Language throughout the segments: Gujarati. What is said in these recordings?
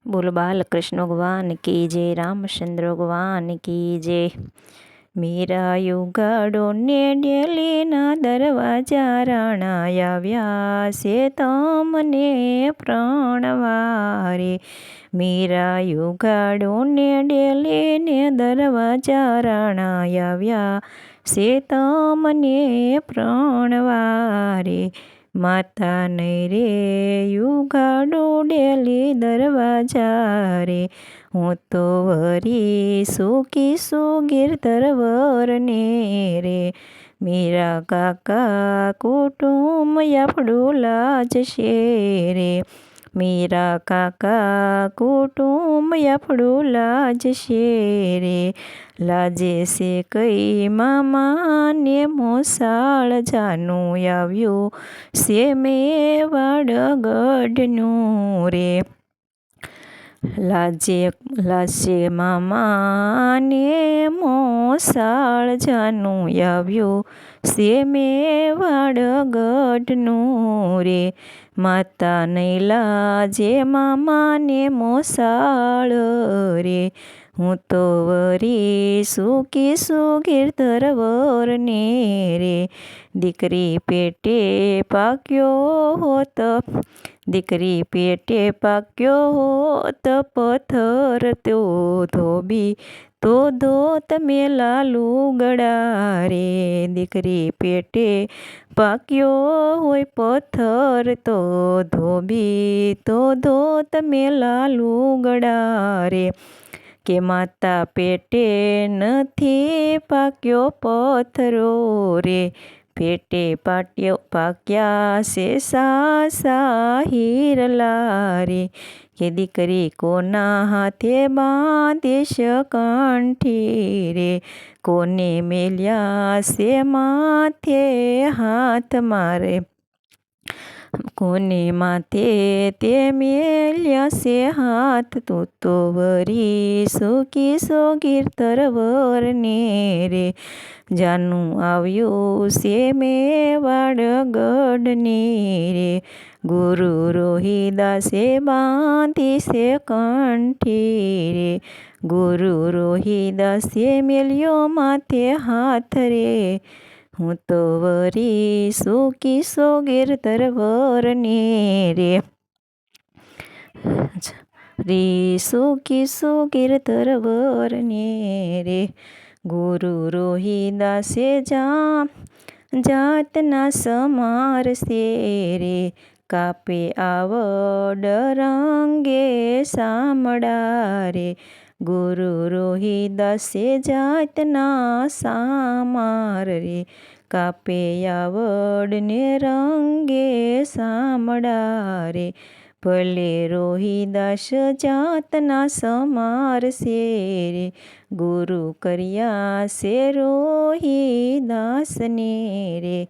બોલો બાલકૃષ્ણ ભગવાન કી જય, રામચંદ્ર ભગવાન કી જય। મીરા યુગાડો ને ડેલીના દરવાજા રાણા આવ્યા છે તમને પ્રણવારે। મીરા યુગાડો ને ડેલીને દરવાજા રાણા આવ્યા છે તમને પ્રણવારે। માતા નહીં રે યુગાડો ડેલી દરવાજા રે, હું તો વરી સુખી સુગીર તરવરને રે। મીરા કાકા કુટુંબ આપણું લાજશે રે, મીરા કાકા કુટુંબ આપણું લાજશે રે। લાજે છે કઈ મામાને મોસાળ જાનું આવ્યું છે મેવાડ ગઢનું રે। લાજે મામાને મોસાળ જાનું આવ્યું છે મેવાડ ગઢનું રે। માતા નહીં લાજે મામાને મોસાળ રે, હું તો વરી સુખી સુગીર તરવરને રે। દીકરી પેટે પાક્યો હોત, દીકરી પેટે પાક્યો હોત પથ્થર તો ધોબી તો ધોત મેલા લુગડા રે। દીકરી પેટે પાક્યો હોય પથ્થર તો ધોબી તો ધોત મેલા લુગડા રે। કે માતા પેટે નથી પાક્યો પથ્થરો રે, પેટે પાક્યા છે સાસા હીરલા રે। કે દીકરી કોના હાથે બાંધીશ કંઠી રે, કોને મેલ્યા છે માથે હાથ મારે, કોને માથે તે મેલ્યા છે હાથ। તું તો વરી સુખી સુગીર તરવરને રે, જાનું આવ્યું છે મેવાડ ગઢને રે। ગુરુ રોહિદાસે બાંધી છે કંઠી રે, ગુરુ રોહિદાસે મેલ્યો માથે હાથ રે, હું તો વરી સુખી સુગીર તરવરને રે। સુખી સુગીર તરવરને રે। ગુરુ રોહિદાસે જાતના સમારશે રે, કાપે આવડ રંગે સામડા રે। ગુરુ રોહિદાસે જાતના સામાર રે, કાપે આવડને રંગે સામડા રે। ભલે રોહિદાસ જાતના સમારશે રે, ગુરુ કર્યા છે રોહિદાસને રે।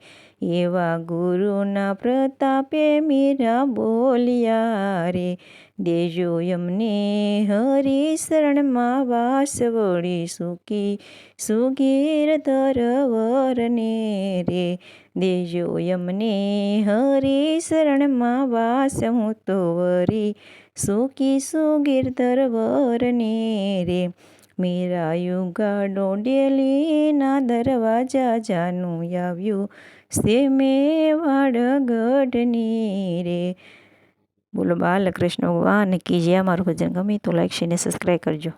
એવા ગુરુના પ્રતાપે મીરા બોલ્યા રે, દેજો અમને હરી શરણમાં વાસ વળી સુખી સુગીર તરવરને રે। દેજો અમને હરી શરણમાં વાસ, હું તો વરી સુખી સુગીર તરવરને રે। મીરા યુગાડો ડેલીના દરવાજા જાનું આવ્યું છે મેવાડ ગઢની રે। બોલો બાલકૃષ્ણ ભગવાન કી જય। અમારું ભજન ગમે તો લાઈક શેર ને સબસ્ક્રાઈબ કરજો।